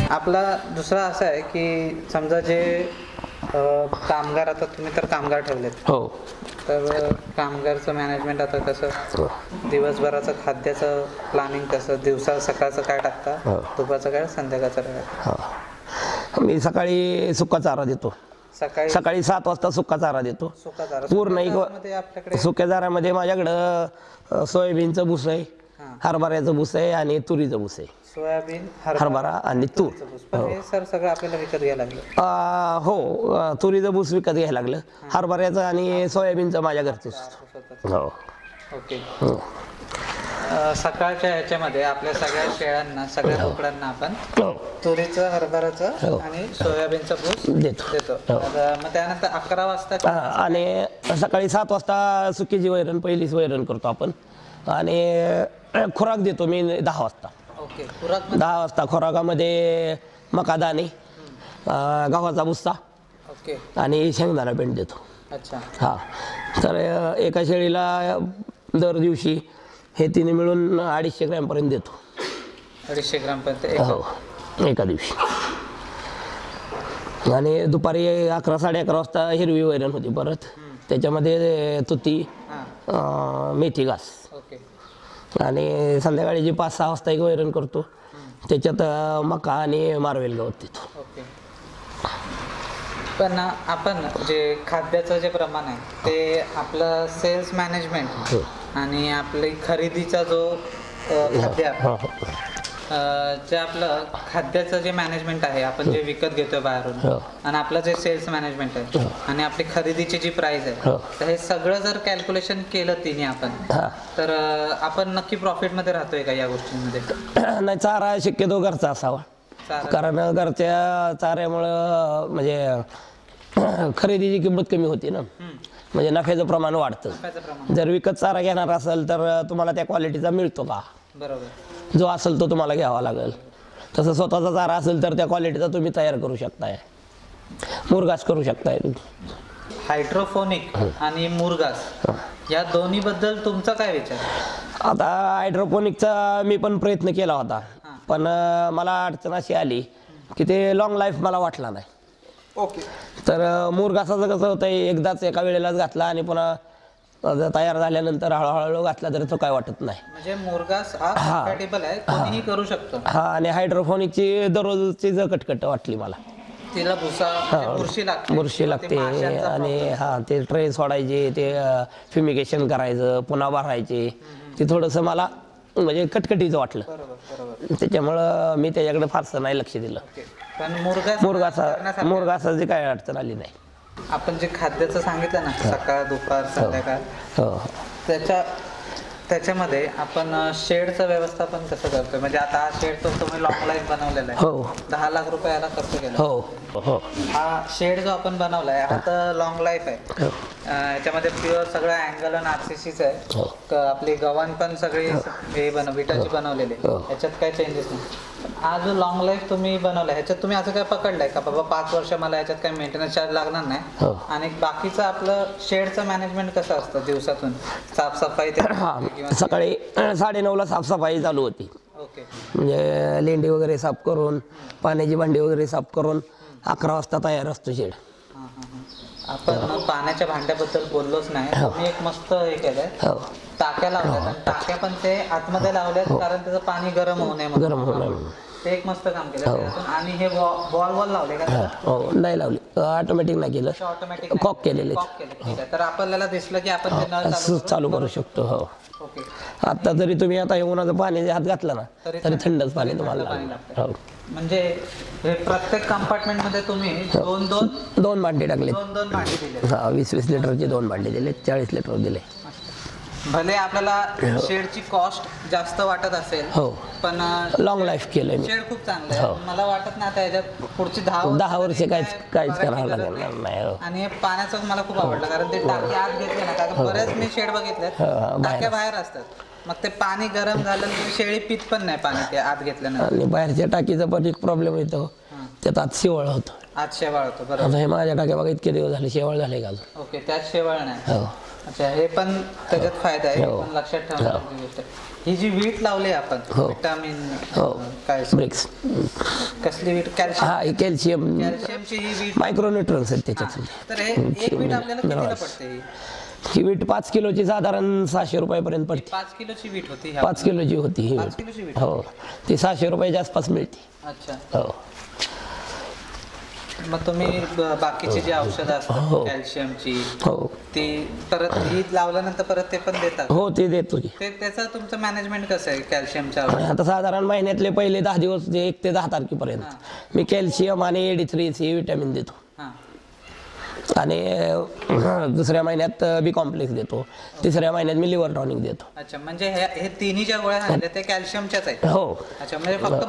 आपला दुसरा असा आहे की समजा जे कामगार, आता तुम्ही तर कामगार ठेवलेत, हो, तर कामगारचं मॅनेजमेंट आता कसं, दिवसभराचं खाद्याचं प्लॅनिंग कसं, दिवसा सकाळचं काय टाकता, दुपारचं काय, संध्याकाळचं काय? मी सकाळी सुका चारा देतो. सकाळी 7 वाजता सुका चारा देतो. सुका चारा पूर्ण आपल्याकडे सुक्या चाऱ्यामध्ये माझ्याकडं सोयाबीनचं भुस आहे, हरभऱ्याचं भुस आहे आणि तुरीचं भुस आहे. सोयाबीन, हरभरा आणि तूर. हे सर सगळं आपल्याला विकत घ्यायला लागलं? हो, तुरीचं भुस विकत घ्यायला लागलं. हरभऱ्याचं आणि सोयाबीनचं माझ्या घरचंच. हो, ओके. सकाळच्या ह्याच्यामध्ये आपल्या सगळ्या शेळ्यांना, सगळ्या बोकडांना आपण तुरीचं, हरभऱ्याचं आणि सोयाबीनचं भूस देतो. मग त्यानंतर 11 वाजता आणि सकाळी 7 वाजता सुकीची वैरण, पहिलीच वैरण करतो आपण. आणि खुराक देतो मी 10 वाजता. ओके. खुराक 10 वाजता खुराकामध्ये मकादाणे, गव्हाचा भुस्सा, ओके, आणि शेंगदाणा पेंड देतो. अच्छा. हां, तर एका शेळीला दर दिवशी हे तिने मिळून 250 ग्रॅमपर्यंत देतो. 250 ग्रॅमपर्यंत? हो, एका दिवशी. आणि दुपारी 11, 11:30 वाजता हिरवी वैरण होती परत, त्याच्यामध्ये तुती, मेथी घास. ओके. आणि संध्याकाळी जी 5-6 वाजता एक वैरण करतो, त्याच्यात मका आणि मारवेल गवत देतो. ओके. पण आपण जे खाद्याचं जे प्रमाण आहे ते आपलं सेल्स मॅनेजमेंट आणि आपली खरेदीचा जो खाद्य, जे आपलं खाद्याचं जे मॅनेजमेंट आहे, आपण जे विकत घेतोय बाहेरून, आणि आपलं जे सेल्स मॅनेजमेंट आहे आणि आपली खरेदीची जी प्राइस आहे, तर हे सगळं जर कॅल्क्युलेशन केलं तिने आपण, तर आपण नक्की प्रॉफिटमध्ये राहतोय का या गोष्टींमध्ये? नाही, चारा शक्यतो घरचा असावा. कारण घरच्या चाऱ्यामुळं म्हणजे खरेदीची किंमत कमी होती ना, म्हणजे नफ्याचं प्रमाण वाढतं. जर विकत चारा घेणार असेल तर तुम्हाला त्या क्वालिटीचा मिळतो का? बरोबर. जो असेल तो तुम्हाला घ्यावा लागेल. तसं स्वतःचा चारा असेल तर त्या क्वालिटीचा तुम्ही तयार करू शकताय, मुरघास करू शकताय. हायड्रोपोनिक आणि मुरघास या दोन्ही बद्दल तुमचा काय विचार? आता हायड्रोपोनिकचा मी पण प्रयत्न केला होता, पण मला अडचण अशी आली की ते लॉंग लाईफ मला वाटला नाही. ओके. तर मुरघासाचं कसं होतं, एकदाच एका वेळेलाच घातला आणि पुन्हा तयार झाल्यानंतर हळूहळू घातला तरी तो काय वाटत नाही. म्हणजे मुरघास हा कम्पॅटेबल आहे, कोणीही करू शकतो. हा, आणि हायड्रोपोनिकची दररोजची कटकट वाटली मला. तिला बुरशी लागते आणि ते ट्रे सोडायचे, ते फ्युमिगेशन करायचं, पुन्हा भरायचे, ते थोडंसं मला म्हणजे कटकटीचं वाटलं. त्याच्यामुळं मी त्याच्याकडे फारसं नाही लक्ष दिलं. मुरघासाची काय अडचण आली नाही. आपण जे खाद्याचं सांगितलं ना, सकाळ, दुपार, संध्याकाळ, त्याच्यामध्ये आपण शेडचं व्यवस्थापन कसं करतोय? म्हणजे आता हा शेड तो तुम्ही लॉंग लाईफ बनवलेला आहे, 10 लाख रुपयाला खर्च केला. हा शेड जो आपण बनवलाय हा तर लॉंग लाईफ आहे. याच्यामध्ये प्युअर सगळं अँगल आणि आरसीसीच आहे. आपली गव्हाण पण सगळी हे विटाची बनवलेली, याच्यात काय चेंजेस नाही. हा जो लॉंग लाईफ तुम्ही बनवलाय ह्याच्यात तुम्ही असं काय पकडलंय का बाबा 5 वर्ष मला याच्यात काय मेंटेनन्स चार्ज लागणार नाही? आणि बाकीचं आपलं शेडचं मॅनेजमेंट कसं असतं दिवसातून? साफसफाई सकाळी 9:30ला साफसफाई चालू होती. ओके. म्हणजे लेंडी वगैरे साफ करून, पाण्याची भांडी वगैरे साफ करून 11 वाजता तयार असतो शेड. आपण पाण्याच्या भांड्याबद्दल बोललोच नाही. तुम्ही एक मस्त हे केलंय, टाक्या लावल्यात, आणि टाक्या पण ते आतमध्ये लावल्यात कारण त्याचं पाणी गरम होऊ नये. ते एक मस्त काम केलं. आणि हे बॉल लावले का? नाही लावले, ऑटोमॅटिक नाही केलं, ऑटोमॅटिक कॉक केलेले. तर आपल्याला दिसलं की आपण ते नळ चालू करू शकतो. हो. ओके. आता जरी तुम्ही आता हे उन्हाचं पाणी हात घातला ना तरी थंडच पाणी तुम्हाला लागतं. म्हणजे हे प्रत्येक कंपार्टमेंट मध्ये तुम्ही दोन भांडी टाकले. 2 भांडी दिले. 20-20 लिटरचे 2 भांडी दिले, 40 लिटर दिले. भले आपल्याला शेडची कॉस्ट जास्त वाटत असेल, पण लॉंग लाईफ केलंय मी. शेड खूप चांगलं आहे. मला वाटत नाही आता याच्यात पुढची 10 वर्ष काहीच करावं लागणार नाही. आणि पाण्याचं मला खूप आवडलं कारण ते टाकी आत घेतले ना, कारण बरेच मी शेड बघितलेत टाक्या बाहेर असतात, मग ते पाणी गरम झालं की शेळी पित पण नाही पाणी ते आत घेतल्यानंतर. आणि बाहेरच्या टाकीचा पण एक प्रॉब्लेम येतो त्यात आत शेवाळ होतं. आज शेवाळ होतो बरोबर. आता हे माझ्या टाक्या बघा इतके दिवस झाले शेवाळ झाले का अजून. ओके, त्यात शेवाळ नाही. हो अच्छा, हे पण त्याच्यात फायदा आहे, पण लक्षात ठेवण्याची गोष्ट आहे. ही जी वीट लावली आपण विटामिन काय ब्रिक्स, कसली वीट? कॅल्शियम. हा कॅल्शियम, कॅल्शियमची ही वीट, मायक्रोन्युट्रन्स आहेत त्याच्यात. तर हे एक वीट आपल्याला कितीला पडते? ही वीट 5 किलोची साधारण 600 रुपयापर्यंत पडते. 5 किलोची वीट होती? 5 किलोची होती ही 5 किलोची वीट. हो, ती 600 रुपयाच्या आसपास मिळते. अच्छा. हो. मग तुम्ही बाकीची जी औषधं असतात कॅल्शियमची, हो, ती परत ही लावल्यानंतर परत ते पण देतात? हो, ते देतो की. त्याचं तुमचं मॅनेजमेंट कसं आहे कॅल्शियमच्या? आता साधारण महिन्यातले पहिले 10 दिवस जे 1 ते 10 तारखेपर्यंत मी कॅल्शियम आणि AD3C विटॅमिन देतो. आणि दुसऱ्या महिन्यात बी कॉम्प्लेक्स देतो. तिसऱ्या महिन्यात मी लिव्हर टॉनिक देतो. अच्छा, म्हणजे हे तिन्ही ज्या गोळ्या सांगितल्या ते कॅल्शियमच्याच आहेत? हो. अच्छा, म्हणजे फक्त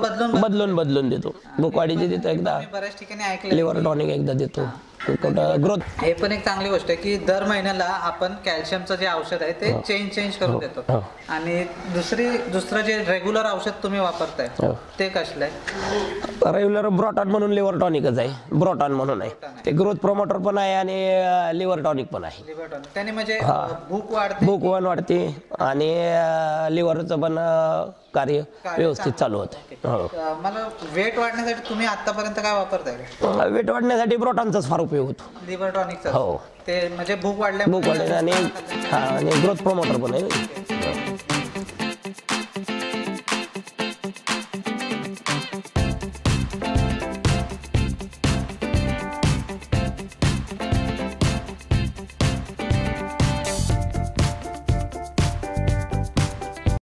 बदलून देतो. बुकवाडीची देतो एकदा, बऱ्याच ठिकाणी ऐकलं लिव्हर टॉनिक एकदा देतो. ग्रोथ. हे पण एक चांगली गोष्ट आहे की दर महिन्याला आपण कॅल्शियमचं जे औषध आहे ते चेंज करून देतो. आणि दुसरं जे रेग्युलर औषध तुम्ही वापरताय ते कसलं आहे? रेग्युलर ब्रोटॉन म्हणून लिव्हर टॉनिकच आहे. ब्रोटॉन म्हणून आहे ते. ग्रोथ प्रमोटर पण आहे आणि लिव्हर टॉनिक पण आहे. लिव्हर टॉनिक त्याने म्हणजे भूक वाढते आणि लिव्हरचं पण कार्य व्यवस्थित चालू होतं. मला वेट वाढण्यासाठी तुम्ही आतापर्यंत काय वापरताय? वेट वाढण्यासाठी ब्रोटॉनचाच फार उपयोग होतो. लिव्हर टॉनिकचा? हो. ते म्हणजे भूक वाढल्या आणि ग्रोथ प्रमोटर पण आहे.